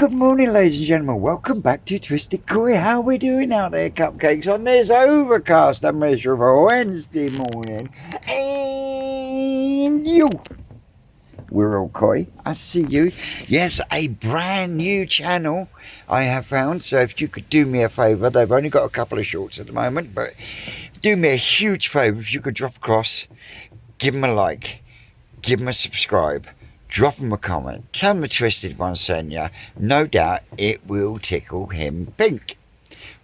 good morning, ladies and gentlemen. Welcome back to Twisted Koi. How are we doing out there, cupcakes, on this overcast and miserable Wednesday morning? And you, we're all koi. I see you. Yes, a brand new channel I have found. So if you could do me a favour, they've only got a couple of shorts at the moment, but do me a huge favour if you could drop across, give them a like, give them a subscribe. Drop him a comment, tell him the Twisted One sent you. No doubt it will tickle him pink.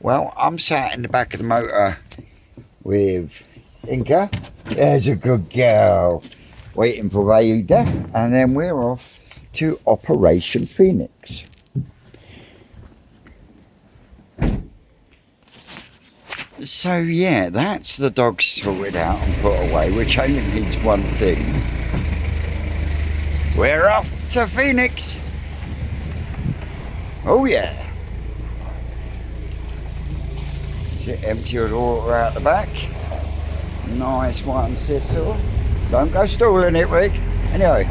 Well, I'm sat in the back of the motor with Inca. There's a good girl. Waiting for Vaida. And then we're off to Operation Phoenix. So yeah, that's the dog sorted out and put away, which only means one thing. We're off to Phoenix. Oh yeah. Empty your water out the back. Nice one, Cecil. Don't go stalling it, Rick. Anyway,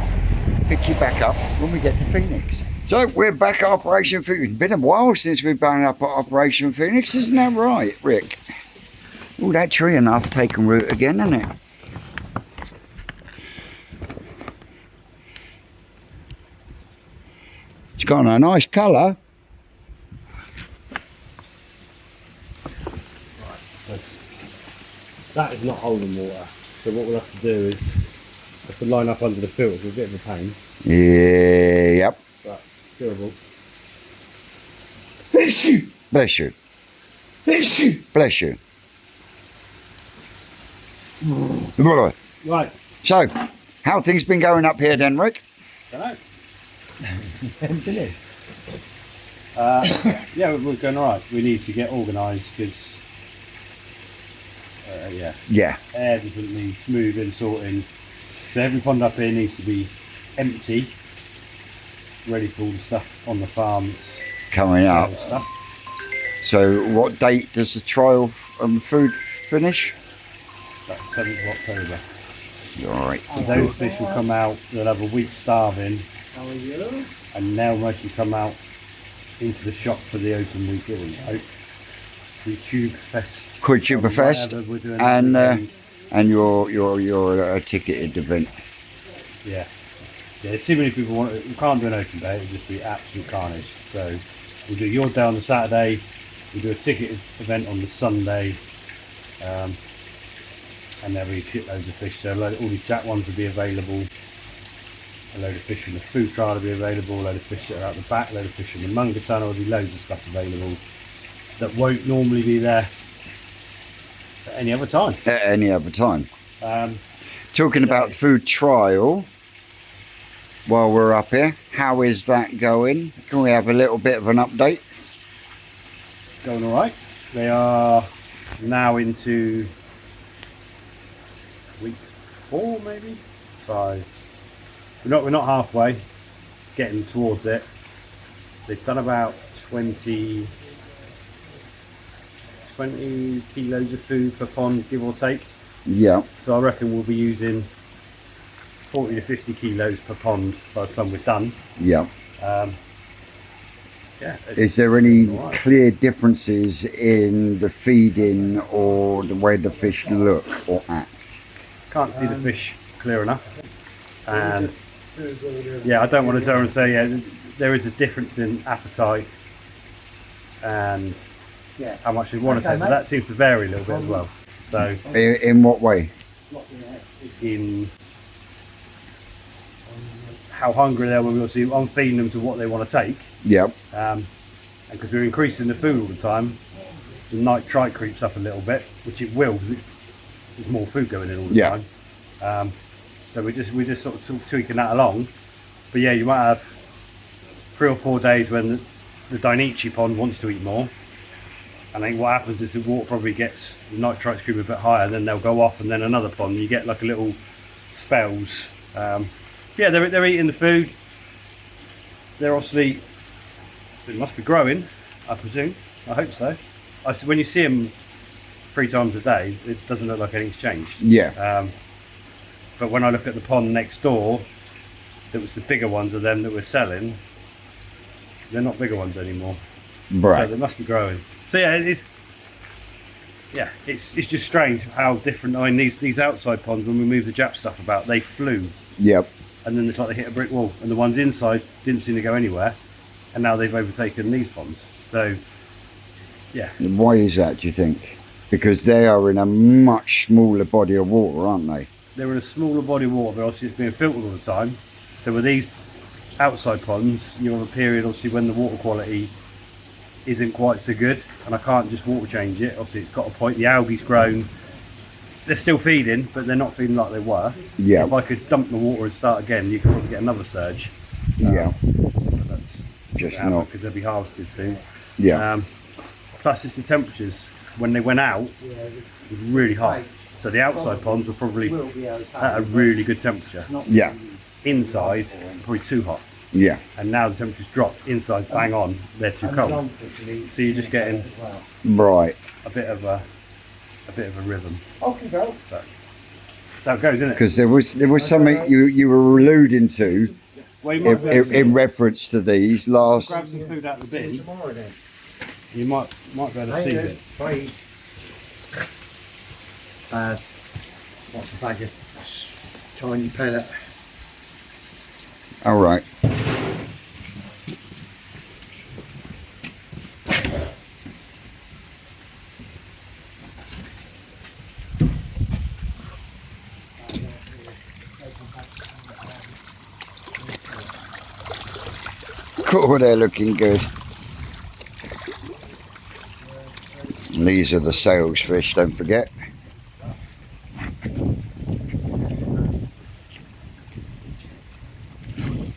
pick you back up when we get to Phoenix. So we're back at Operation Phoenix. It's been a while since we've been up at Operation Phoenix, isn't that right, Rick? Oh, that tree and I've taken root again, isn't it? It's got a nice colour. Right, so that is not holding water. So what we'll have to do is have to line up under the filters with a bit of a pain. Yeah, yep. But doable. Bless you. Bless you. Bless you. Bless you. Right. So, how things been going up here then, Rick? Don't know. Yeah, we're going alright. We need to get organised because Yeah. everything needs moving, sorting. So every pond up here needs to be empty, ready for all the stuff on the farm that's Coming up. stuff. So, what date does the trial food finish? That's 7th of October. Alright. So those fish will come out, they'll have a week starving. How are you? And now mostly come out into the shop for the open week, the Tube Fest. Tube Fest and your ticketed event. Yeah. Yeah, too many people want it. We can't do an open day, it'll just be absolute carnage. So we'll do your day on the Saturday, we'll do a ticketed event on the Sunday, and there'll be shitloads of fish. So all these jack ones will be available. A load of fish from the food trial will be available, a load of fish that are out the back, a load of fish from the Munga Tunnel, there'll be loads of stuff available that won't normally be there at any other time. At any other time. Talking about food trial, while we're up here, how is that going? Can we have a little bit of an update? Going alright. They are now into week 4, maybe 5. We're not halfway, getting towards it. They've done about 20 kilos of food per pond, give or take. Yeah. So I reckon we'll be using 40 to 50 kilos per pond by the time we're done. Yeah. Yeah. Is there any clear differences in the feeding or the way the fish look or act? Can't see the fish clear enough. And yeah, I don't want to go and say there is a difference in appetite and how much they want to take, but that seems to vary a little bit as well. So in what way? In how hungry they are when we obviously I'm feeding them to what they want to take. Yep. And because we're increasing the food all the time, the nitrite creeps up a little bit, which it will because there's more food going in all the time. So we're just sort of tweaking that along. But yeah, you might have 3 or 4 days when the Dainichi pond wants to eat more. And I think what happens is the water probably gets the nitrite creep a bit higher, then they'll go off, and then another pond. You get like a little spells. Yeah, they're eating the food. They're obviously, it must be growing, I presume. I hope so. When you see them 3 times a day, it doesn't look like anything's changed. Yeah. But when I look at the pond next door, that was the bigger ones of them that we're selling, They're not bigger ones anymore. So Right. they must be growing. So yeah, it's just strange how different. I mean, these outside ponds, when we moved the Jap stuff about, they flew, Yep. and then it's like they hit a brick wall, and the ones inside didn't seem to go anywhere, and now they've overtaken these ponds. So yeah, Why is that, do you think? Because they are in a much smaller body of water, aren't they? they're in a smaller body of water, but obviously it's being filtered all the time. So with these outside ponds, you have a period obviously when the water quality isn't quite so good, and I can't just water change it. Obviously it's got a point, the algae's grown, they're still feeding, but they're not feeding like they were. Yeah. If I could dump the water and start again, you could probably get another surge. Yeah. But that's Just not not. because they'll be harvested soon. Yeah. Plus it's the temperatures. When they went out, it was really hot. So the outside ponds were probably at a really good temperature. Yeah. Inside, probably too hot. Yeah. And now the temperature's dropped. Inside, bang on, they're too cold. So you're just getting Right. a bit of a rhythm. Okay, go. But that's how it goes, isn't it? Because there was something you were alluding to Well, you might be able to in reference to these last. grab some food out of the bin. Tomorrow then. You might be able to see it. Three. What's a bag of tiny pellet? All right. Cool, they're looking good. And these are the sales fish, don't forget.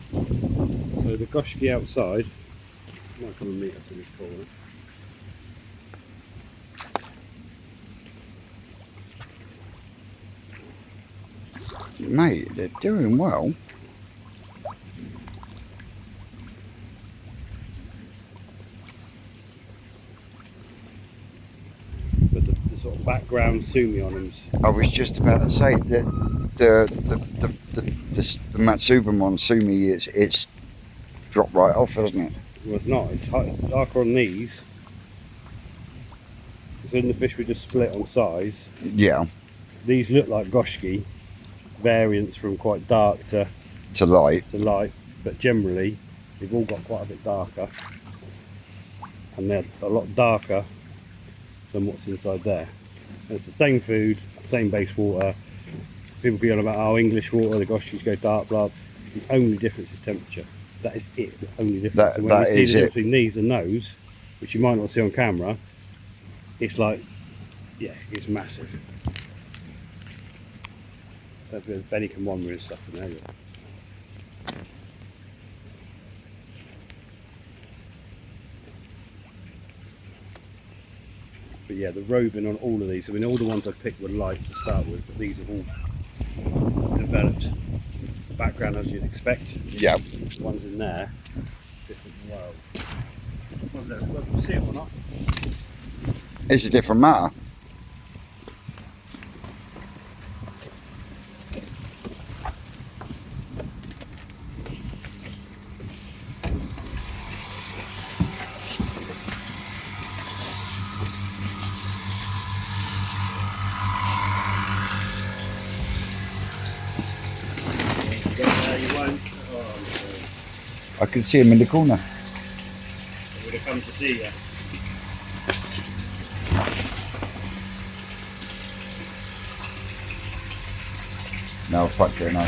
So the goshki outside might come and meet us in this corner. Mate, they're doing well. But the sort of background Sumionums, I was just about to say that the Matsuba Monsumi, it's dropped right off, hasn't it? was not. It's darker on these. So in the fish we just split on size. Yeah, These look like goshki, variants from quite dark to to light. light, but generally they've all got quite a bit darker, and they're a lot darker than what's inside there. And it's the same food, same base water. People be on about English water, the goshkis go dark, blah. The only difference is temperature. That is it. The only difference. And when that you see is the it. difference between these and those, which you might not see on camera, it's like, yeah, it's massive. There's a bit of Benican Wanmer and stuff in there. Look. But yeah, the robing on all of these, I mean, all the ones I picked were light to start with, but these have all developed the background as you'd expect. Yeah. The ones in there, different world. Whether we'll see it or not. It's a different matter. You won't. Oh, I can see him in the corner. I would have come to see you. No, fuck it, no.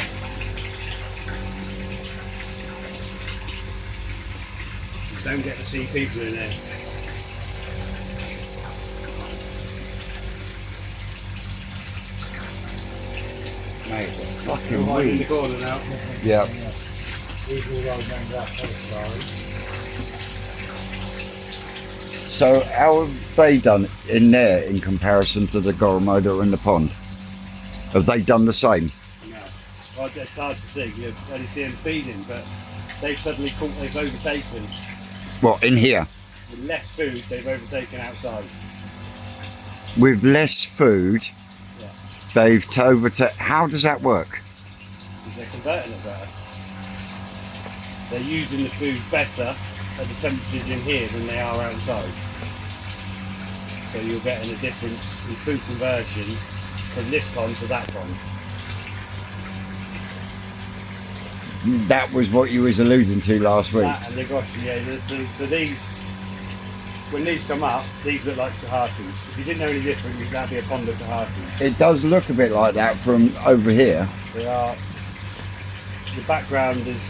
Don't get to see people in there. Mate, You're right in the corner now. yeah. These all rolled down that slowly. So how have they done in there in comparison to the Goromo that are in the pond? Have they done the same? No. Well, it's hard to see. You only see them feeding, but they've suddenly caught, they've overtaken. What, in here? With less food, they've overtaken outside. With less food, Yeah. they've overtaken. How does that work? Because they're converting it better. They're using the food better at the temperatures in here than they are outside. So you're getting a difference in food conversion from this pond to that pond. That was what you was alluding to last week. That and the gosh, yeah. So these, when these come up, these look like Tahatus. If you didn't know any different, that'd be a pond of Tahatus. It does look a bit like that from over here. They are. The background is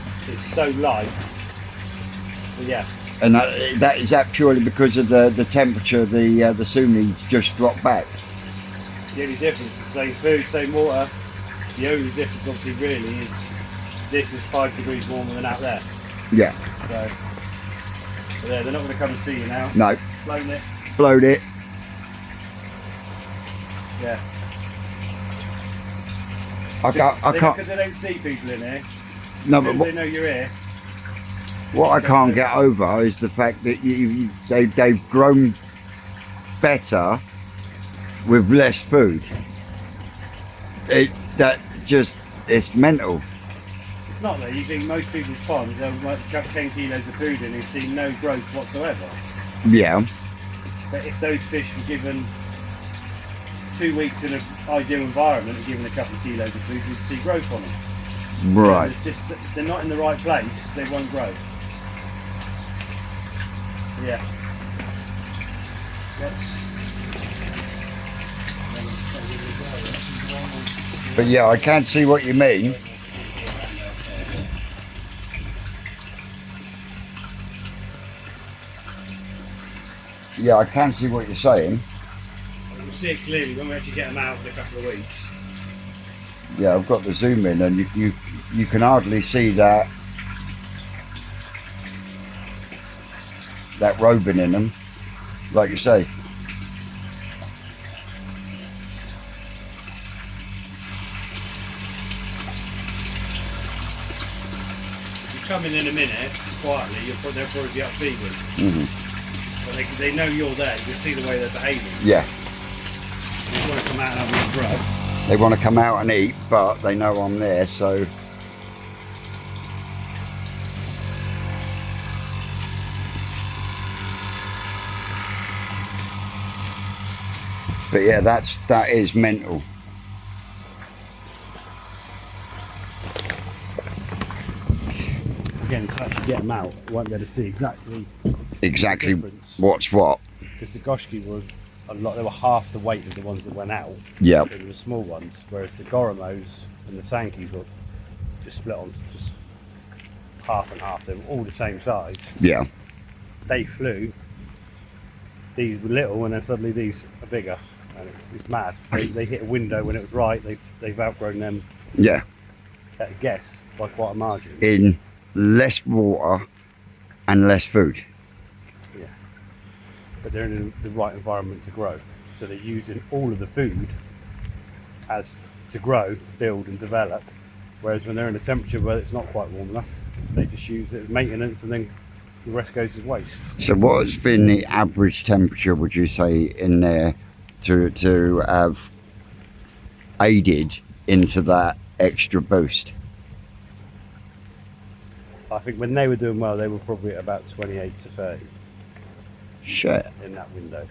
so light. But yeah. And that is that purely because of the temperature, the Sumi just dropped back. The only difference is the same food, same water. The only difference obviously really is this is 5 degrees warmer than out there. Yeah. So yeah, they're not going to come and see you now. No. Flown it. Float it. Yeah. I can't. Because they don't see people in here. No, Because but they know you're here. what I can't get over is the fact that they've grown better with less food. It's mental. It's not that. You think most people's ponds, they'll chuck 10 kilos of food in and see no growth whatsoever. Yeah. But if those fish were given 2 weeks in an ideal environment and given a couple of kilos of food, you'd see growth on them. Right. It's just that they're not in the right place, they won't grow. Yeah. But yeah, I can see what you mean. Yeah, I can see what you're saying. We'll see it clearly when we actually get them out in a couple of weeks. Yeah, I've got the zoom in, and you can hardly see that robing in them, like you say. If you come in a minute quietly, they'll probably be up feeding. Mm-hmm. But they know you're there. You can see the way they're behaving. Yeah. They want to come out and have a grub. They want to come out and eat, but they know I'm there, so. But yeah, that is mental. Again, to actually get them out, I won't be able to see exactly What's what. because the Goshki were they were half the weight of the ones that went out. Yeah. They were small ones, whereas the Goromos and the Sankis were just split on just half and half. They were all the same size. Yeah. They flew. These were little, and then suddenly these are bigger, and it's mad. They hit a window when it was right. They've outgrown them. Yeah. At a guess by quite a margin. In less water and less food. Yeah. But they're in the right environment to grow. So they're using all of the food as to grow, to build and develop. Whereas when they're in a temperature where it's not quite warm enough, they just use it as maintenance, and then the rest goes as waste. So what has been the average temperature, would you say, in there to have aided into that extra boost? I think when they were doing well, they were probably at about 28 to 30 Shit. in that window.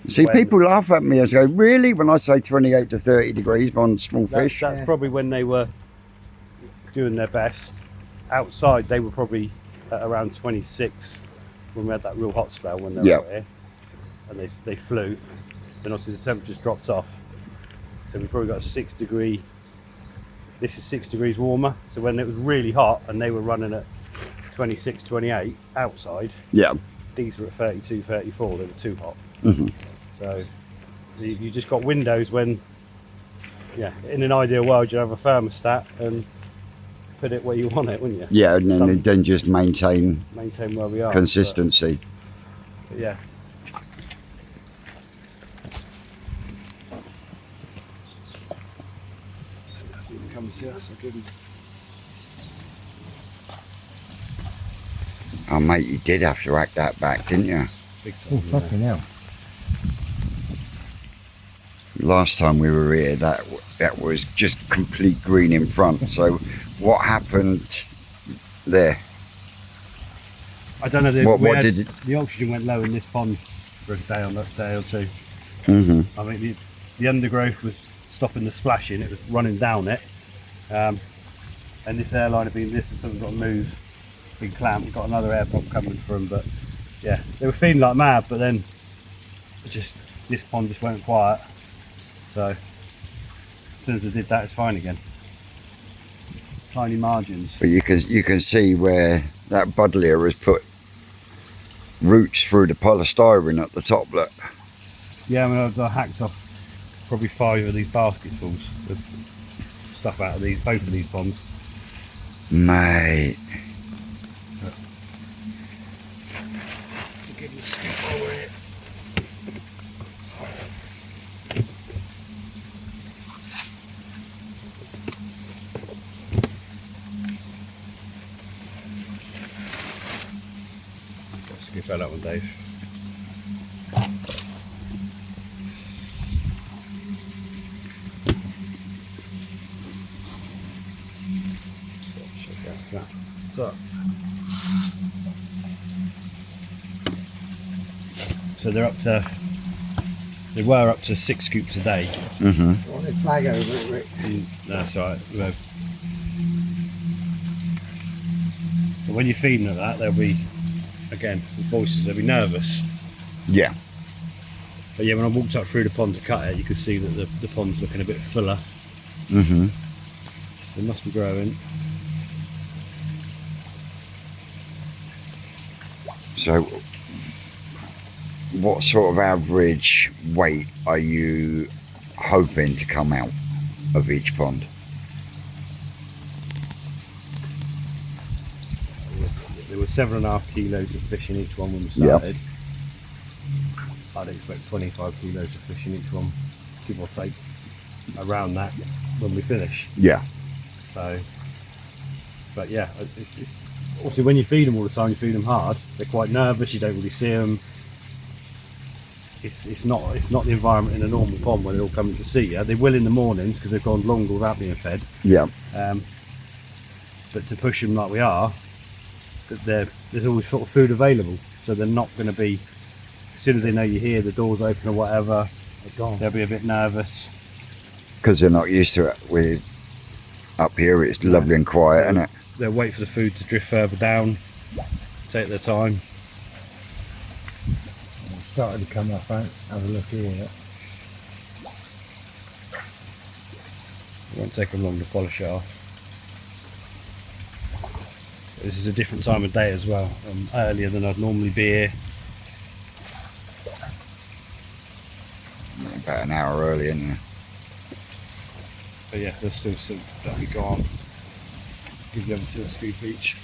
See, people laugh at me and go, really? When I say 28 to 30 degrees on small fish? That's probably when they were doing their best. Outside, they were probably at around 26 when we had that real hot spell when they were out here. And they flew. Then obviously the temperatures dropped off. So we probably got a 6 degree. This is 6 degrees warmer. So when it was really hot and they were running at 26, 28 outside, Yeah. these were at 32, 34. They were too hot. Mm-hmm. So you just got windows when, in an ideal world, you'd have a thermostat and put it where you want it, wouldn't you? Yeah, and then just maintain Where we are. consistency. But yeah. You can come and see us. I'll give them. Oh, mate, you did have to act that back, didn't you? Big Oh, time, fucking hell. Last time we were here, that was just complete green in front. So what happened there? I don't know. What did it? The oxygen went low in this pond for a day or two. Mm-hmm. I think the undergrowth was stopping the splashing. It was running down it, and this airline had been. This has something got to move. Been clamped. Got another air pump coming from, but yeah, they were feeding like mad. But then, this pond just went quiet. So as soon as I did that, it's fine again. Tiny margins. But you can see where that buddleia has put roots through the polystyrene at the top. Look. Yeah, I mean, I hacked off probably 5 of these basketfuls of stuff out of both of these ponds. Mate. Scoop out that one, Dave. So they were up to 6 scoops a day. Mm-hmm. I want a flag over it, Rick. That's right. But when you're feeding at that, they'll be, again, the voices, they'll be nervous. Yeah. But yeah, when I walked up through the pond to cut it, you could see that the pond's looking a bit fuller. Mm-hmm. They must be growing. So, what sort of average weight are you hoping to come out of each pond? There were 7.5 kilos of fish in each one when we started. I'd expect 25 kilos of fish in each one, give or take, around that when we finish. Yeah. So, but yeah, it's obviously when you feed them all the time, you feed them hard. They're quite nervous. You don't really see them. It's not the environment in a normal pond when they're all coming to see you. They will in the mornings because they've gone longer without being fed. Yeah. But to push them like we are, there's always sort of food available, so they're not going to be. As soon as they know you're here, the door's open or whatever, they'll be a bit nervous. Because they're not used to it. Up here, it's lovely and quiet, isn't it? They'll wait for the food to drift further down, take their time. It's starting to come up, right? Have a look here. It won't take them long to polish it off. This is a different time of day as well, earlier than I'd normally be here. About an hour early, isn't it? But yeah, there's still some that'll be gone. Give them 2 a scoop each.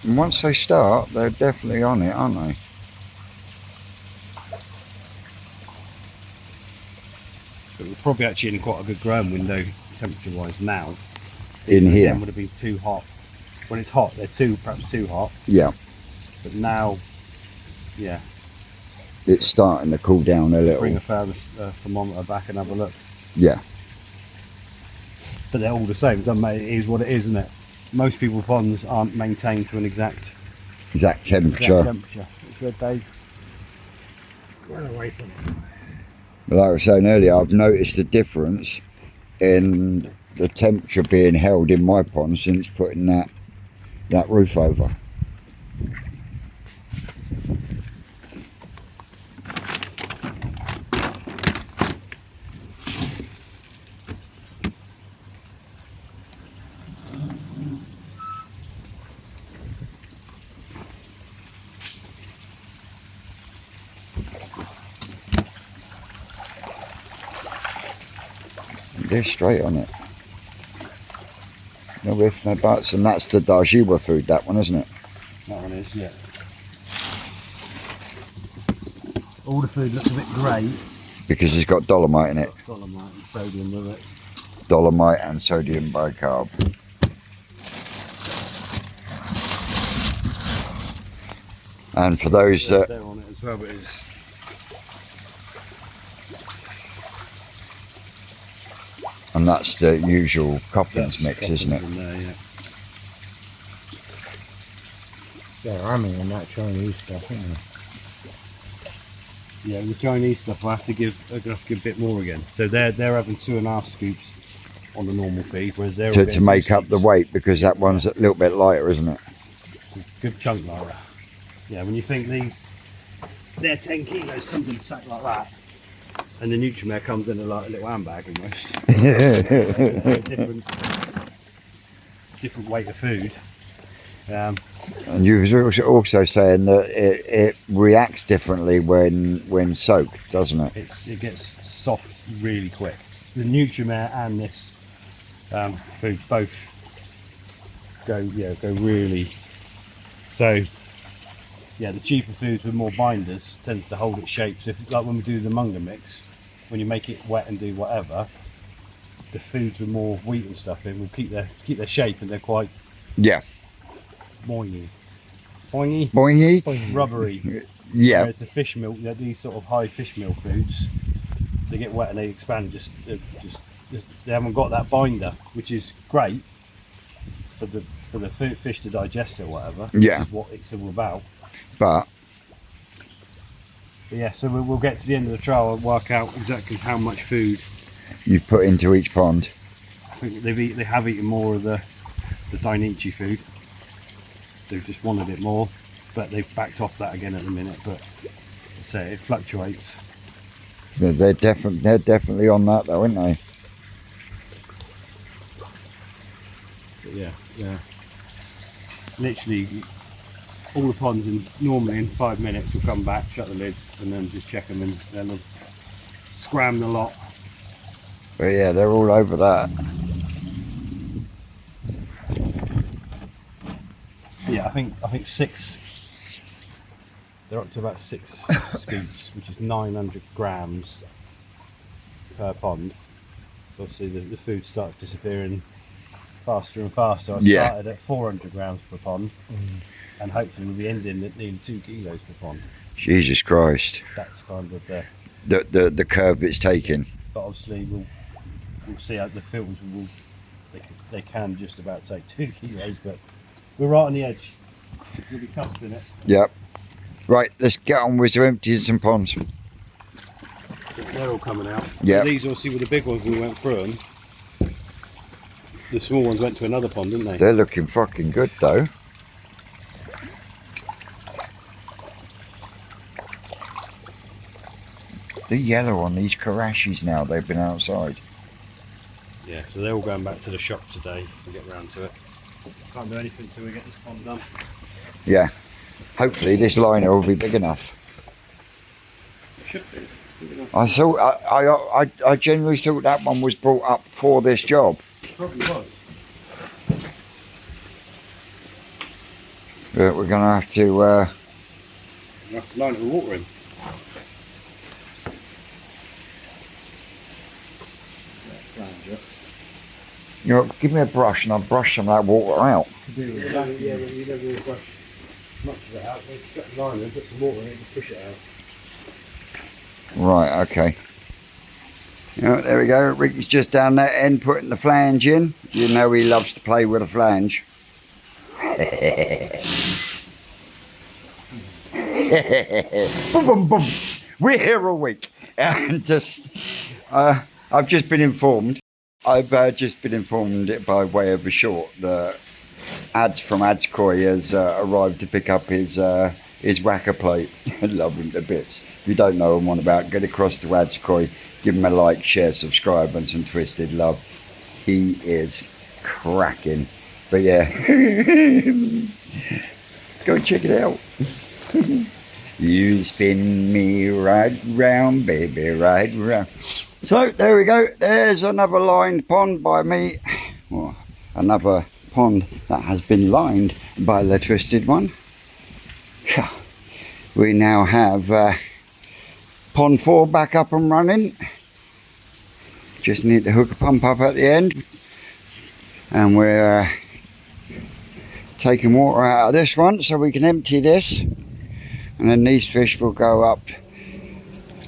And once they start, they're definitely on it, aren't they? But we're probably actually in quite a good growing window temperature-wise now. In here. Then would have been too hot. When it's hot, they're perhaps too hot. Yeah. But now, yeah. It's starting to cool down a little. Bring a thermometer back and have a look. Yeah. But they're all the same. It doesn't matter. It is what it is, isn't it? Most people's ponds aren't maintained to an exact temperature. It's red, Dave. Run away from it. But like I was saying earlier, I've noticed a difference in the temperature being held in my pond since putting that roof over. They're straight on it. No ifs, no buts, and that's the Dajiwa food, that one, isn't it? That one is, yeah. All the food looks a bit grey. Because it's got dolomite in it. Dolomite and sodium with it. Dolomite and sodium bicarb. And for those that... They're on it as well, but it's... And that's the usual Copland's mix, isn't it? In there, yeah. Yeah, I mean that Chinese stuff, isn't it? Yeah, the Chinese stuff I have to give a bit more again. So they're having 2.5 scoops on the normal feed, whereas they're all To getting 2 make up the scoops. weight, because that one's a little bit lighter, isn't it? Good chunk like that. Yeah, when you think they're 10 kilos, comes in a sack like that, and the Nutrimare comes in like a little handbag almost. different weight of food. And you was also saying that it reacts differently when soaked, doesn't it? It gets soft really quick. The Nutrimare and this food both go really. So yeah, the cheaper foods with more binders tends to hold its shape. So if, like when we do the Munger mix, when you make it wet and do whatever, the foods with more wheat and stuff in will keep their shape, and they're quite boingy, Boingy? rubbery. Yeah. Whereas the fish milk, these sort of high fish meal foods, they get wet and they expand. Just they haven't got that binder, which is great for the fish to digest it or whatever. Yeah. Which is what it's all about. But But yeah, so we'll get to the end of the trial and work out exactly how much food. you've put into each pond. I think they have eaten more of the Dainichi food. They've just wanted it more, but they've backed off that again at the minute. But I'd say it fluctuates. They're definitely on that though, aren't they? But yeah. Literally, all the ponds normally in 5 minutes we'll come back, shut the lids, and then just check them, and then we'll scram the lot. But yeah, they're all over that. Yeah, I think 6. They're up to about 6 scoops, which is 900 grams per pond. So obviously the food starts disappearing faster and faster. I started at 400 grams per pond, and hopefully we'll be ending at nearly 2 kilos per pond. Jesus Christ. That's kind of The curve it's taking. but obviously we'll see how the filters they can just about take 2 kilos, but we're right on the edge. We'll be cusping it. Yep. Right, let's get on with emptying some ponds. They're all coming out. Yep. These obviously were the big ones when we went through them. The small ones went to another pond, didn't they? They're looking fucking good though. The yellow on these Karashis now, they've been outside. Yeah, so they're all going back to the shop today to get round to it. Can't do anything till we get this pond done. Yeah. Hopefully this liner will be big enough. Should be. I thought I genuinely thought that one was brought up for this job. Probably was. But we're gonna have to You have to line it with water in. you know, give me a brush and I'll brush some of that water out. Exactly, yeah, but you never really brush much of it out. So just get the line in, put some water in it and push it out. Right, okay. Yeah, there we go. Ricky's just down that end putting the flange in. You know he loves to play with a flange. Boom, boom, boom. We're here all week. And I've just been informed. I've just been informed by way of a short that Ads from Adskoi has arrived to pick up his whacker plate. I love him to bits. If you don't know what I'm on about, get across to Adskoi, give him a like, share, subscribe, and some twisted love. He is cracking. But yeah, go check it out. You spin me right round, baby, right round. So there we go. There's another lined pond by me. Well, another pond that has been lined by the Twisted One. We now have pond 4 back up and running. Just need to hook a pump up at the end, and we're taking water out of this one so we can empty this, and then these fish will go up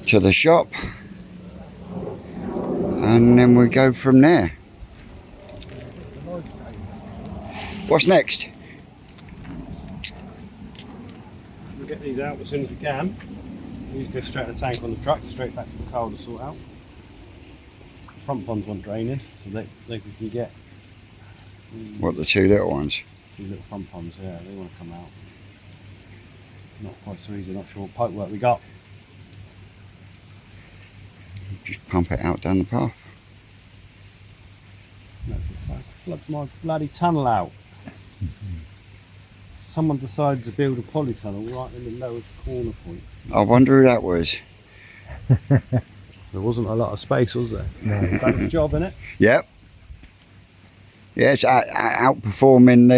to the shop, and then we go from there. What's next? we'll get these out as soon as we can. These go straight in the tank on the truck, straight back to the car to sort out. The front ponds want draining, so they can get. What, the two little ones? These little front ponds, yeah, they want to come out. Not quite so easy, not sure what pipe work we got. Just pump it out down the path. No, floods my bloody tunnel out. Someone decided to build a polytunnel right in the lowest corner point. I wonder who that was. There wasn't a lot of space, was there? No. That was the job, innit? Yep. Yeah, it's outperforming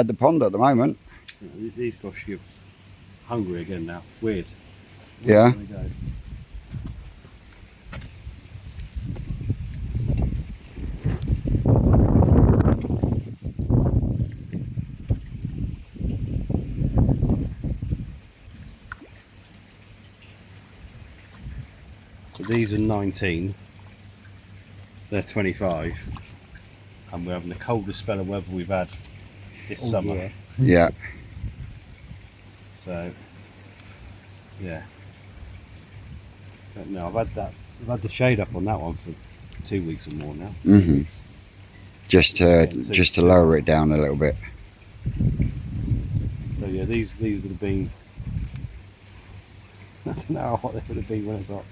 the pond at the moment. These gosh, you're hungry again now. Weird. Yeah. There we go. So these are 19, they're 25, and we're having the coldest spell of weather we've had this summer. Yeah. Yeah. So, yeah. Don't know. I've had the shade up on that one for 2 weeks or more now. hmm Just to lower it down a little bit. So yeah, these would have been. I don't know how hot they would have been when it's hot.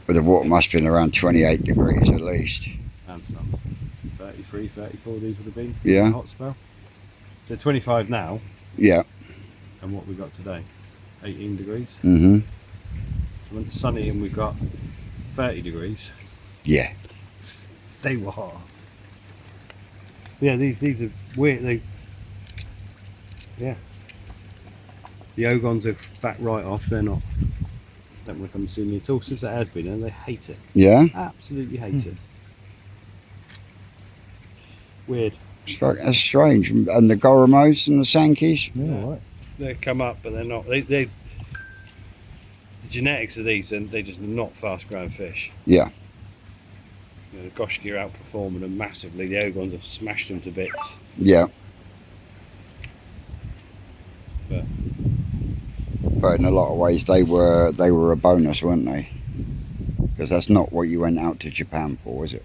The water must have been around 28 degrees at least. And some 33, 34. These would have been. Yeah. Hot spell. So 25 now, Yeah. and what we got today, 18 degrees. hmm So when it's sunny and we got 30 degrees. Yeah. They were hot. Yeah, these are weird. Yeah. The Ogons are back right off. They're not. Don't want to come and see me at all since that has been, and they hate it. Yeah. Absolutely hate it. Weird. That's strange. And the Goramos and the Sankies? Yeah, right. They come up, but they're not. They the genetics of these, and they're just not fast-growing fish. Yeah. You know, the Goshki are outperforming them massively. The Ogons have smashed them to bits. Yeah. But in a lot of ways they were a bonus, weren't they? Because that's not what you went out to Japan for, was it?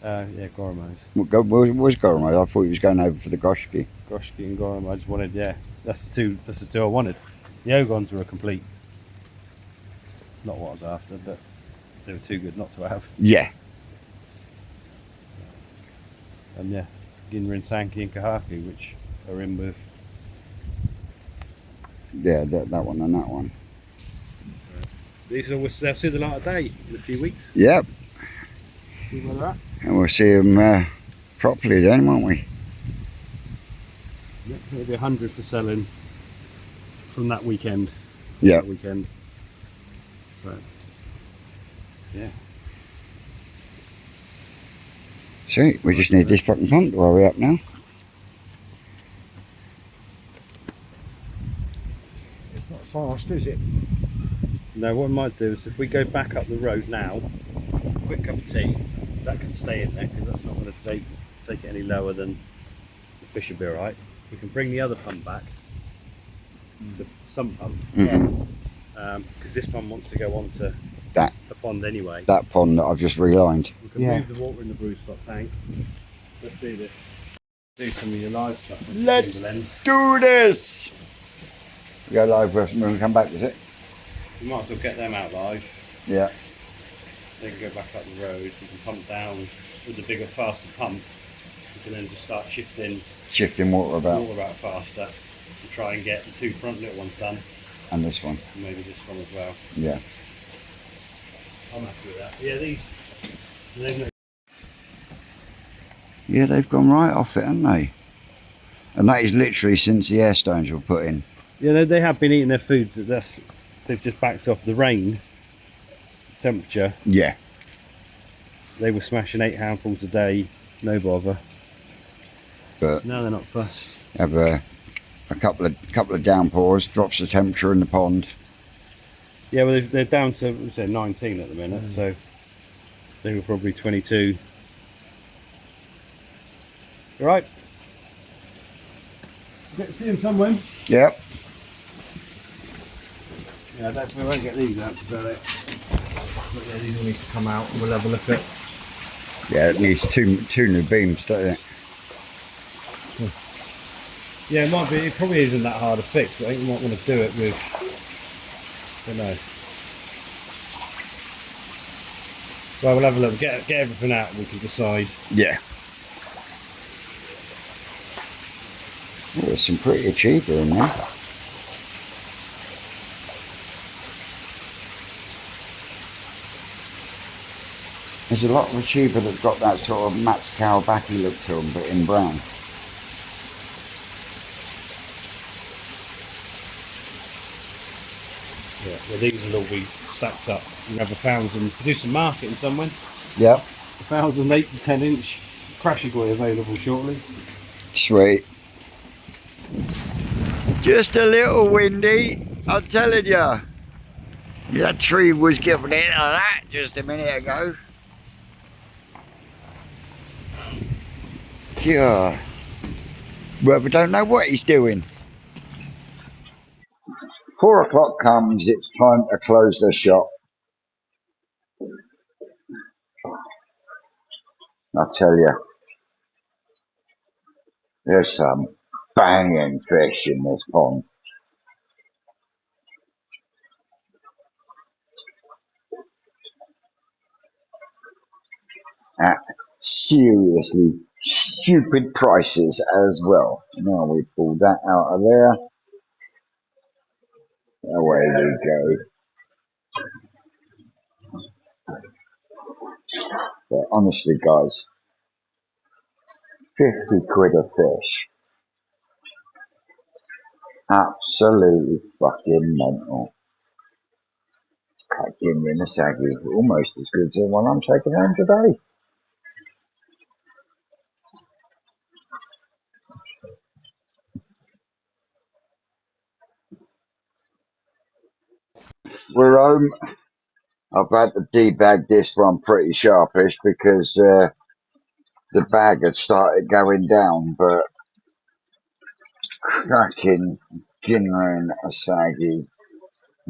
Yeah, Goramos. What was Goramo? I thought he was going over for the Goshki. Goshki and Goramo. I just wanted, yeah. That's the two I wanted. The Ogons were a complete. Not what I was after, but they were too good not to have. Yeah. And yeah, Ginrin, Sankey and Kahaki, which are in with. Yeah, that one and that one. These will they'll see the light of day in a few weeks. Yep. See where they're at. And we'll see them properly then, won't we? Yep, it'll be 100 for selling from that weekend. Yeah. That weekend. So, yeah. See, we just need this fucking pump to hurry up now. It's not fast, is it? Now what I might do is if we go back up the road now, quick cup of tea, that can stay in there because that's not going to take it any lower than the fish will be alright. We can bring the other pump back, the sump pump, because this one wants to go onto That. the pond anyway. That pond that I've just relined. We can Yeah. move the water in the brew stock tank. Let's do this. Do some of your live stuff. Let's the lens. do this! We go live when we come back, is it? We might as well get them out live. Yeah. They can go back up the road. You can pump down with the bigger, faster pump. You can then just start shifting Shifting water about. water out faster to try and get the two front little ones done, And this one. and maybe this one as well. Yeah. I'm happy with that. Yeah, they've no. Yeah, they've gone right off it, haven't they? And that is literally since the air stones were put in. Yeah, they have been eating their food. They've just backed off the rain temperature. Yeah. They were smashing 8 handfuls a day, no bother. But No, they're not fussed. have a couple of downpours, drops the temperature in the pond. Yeah, well, they're down to what's it, 19 at the minute, so they were probably 22. All right. Get to see them somewhere. Yep. Yeah, we won't get these out today. But yeah, these will need to come out and we'll have a look at. Yeah, it needs two new beams, doesn't it? Yeah, it might be. It probably isn't that hard to fix, but I think you might want to do it with. I don't know. Well, we'll have a look. Get everything out, and we can decide. Yeah. Oh, there's some pretty cheaper in there. There's a lot of cheaper that's got that sort of Max Kawasaki look to them, but in brown. Yeah, well, these will all be stacked up. You have 1,000. Do some marketing somewhere. Yep. 1,000 8 to 10 inch Crashy Boy available shortly. Sweet. Just a little windy, I'm telling you. That tree was giving it a that just a minute ago. Yeah. Well, we don't know what he's doing. 4 o'clock comes, it's time to close the shop. I tell you, there's some banging fish in this pond. At seriously stupid prices as well. Now we pull that out of there. Away we go. But honestly, guys, 50 quid a fish. Absolutely fucking mental. Give me a saggy, almost as good as the one I'm taking home today. We're home. I've had to debag this one pretty sharpish because the bag had started going down, but cracking Ginran Asagi,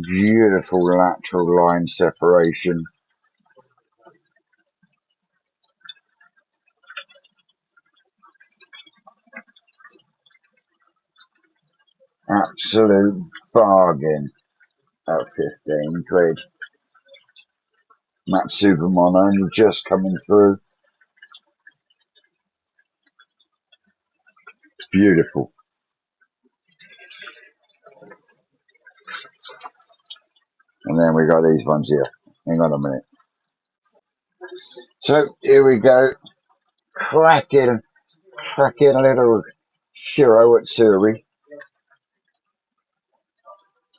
beautiful lateral line separation. Absolute bargain at 15 quid. Matt Superman only just coming through. Beautiful. And then we got these ones here. Hang on a minute. So here we go. Cracking little Shiro at Suri.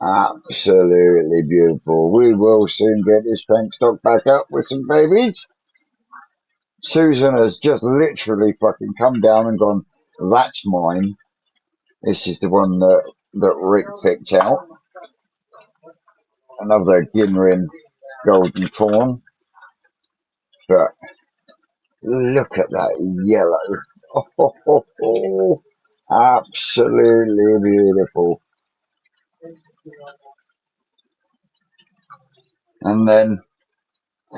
Absolutely beautiful. We will soon get this tank stock back up with some babies. Susan has just literally fucking come down and gone, that's mine. This is the one that Rick picked out. Another Ginrin golden fawn. But look at that yellow. Oh, absolutely beautiful. And then,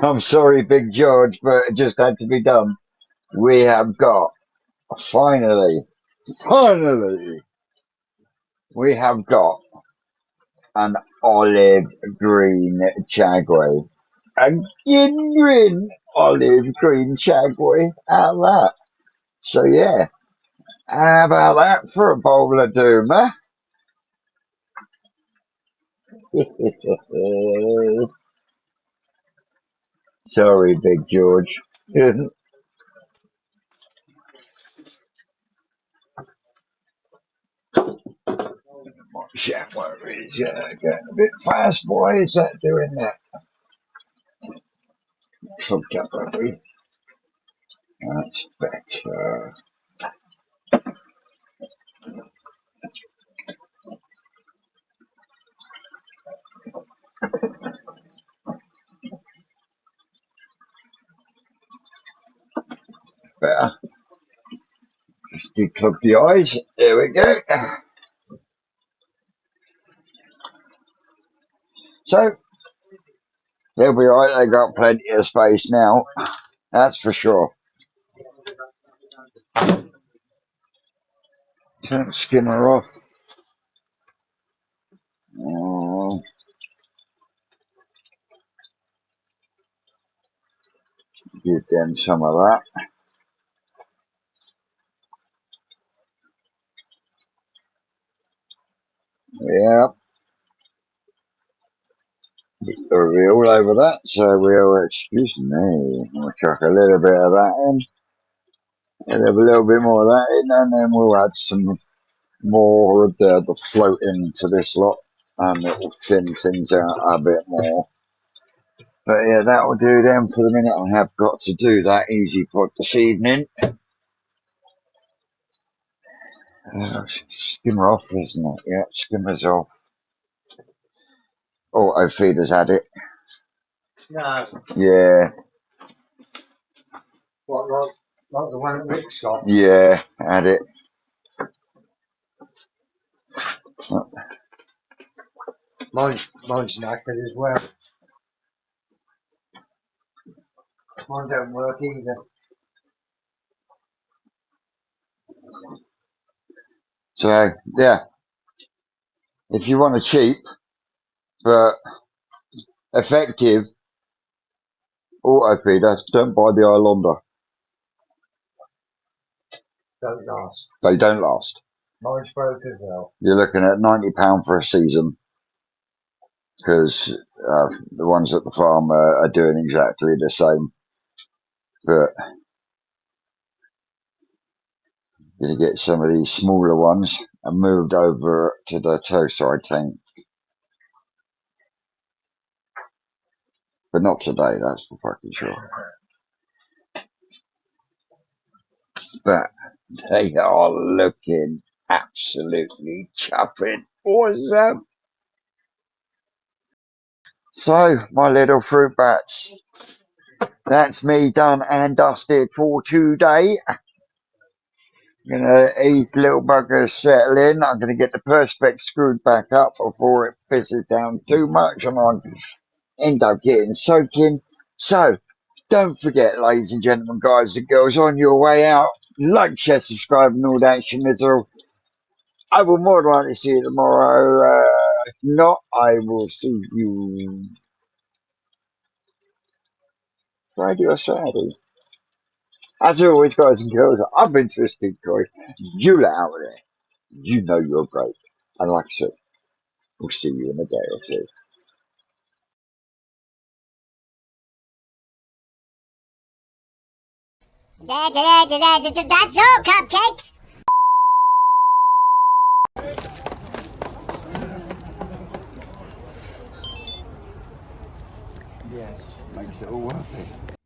I'm sorry, Big George, but it just had to be done. We have got, finally, we have got an olive green Chagway. A Ginrin olive green Chagway out of that. So yeah, how about that for a bowl of doom, huh? Sorry, Big George. Shower is getting a bit fast. Why is that doing that? Plugged up, have we? That's better. Better. Just declog the eyes. There we go. So they'll be alright. They got plenty of space now. That's for sure. Can't skin her off. Oh, give them some of that. Yep. It'll be all over that, so we'll, excuse me, we'll chuck a little bit of that in, and have a little bit more of that in, and then we'll add some more of the float into this lot, and it will thin things out a bit more. But yeah, that will do them for the minute. I have got to do that easy pod this evening. Skimmer off, isn't it? Yeah, skimmer's off. Auto feeder's had it. No. Yeah. What, like the one at Rick's got? Yeah, had it. Mine's knackered as well. Mine don't work either. So, yeah. If you want a cheap but effective auto feeder, don't buy the Islander. Don't last. They don't last. Mine's broke as well. You're looking at £90 for a season, because the ones at the farm are doing exactly the same. But you get some of these smaller ones and moved over to the toe side tank. But not today, that's for fucking sure. But they are looking absolutely chuffing awesome. So, my little fruit bats, that's me done and dusted for today. Gonna these little buggers settle in. I'm gonna get the Perspex screwed back up before it pisses down too much and I end up getting soaking. So don't forget, ladies and gentlemen, guys and girls, on your way out, like, share, subscribe and all that schnizzle. I will more than likely see you tomorrow. If not, I will see you Friday or Saturday. As always, guys and girls, I've been Twisted Koi. You let out there. You know you're great. And like I said, we'll see you in a day or two. That's all, cupcakes. Yes, makes it all worth it.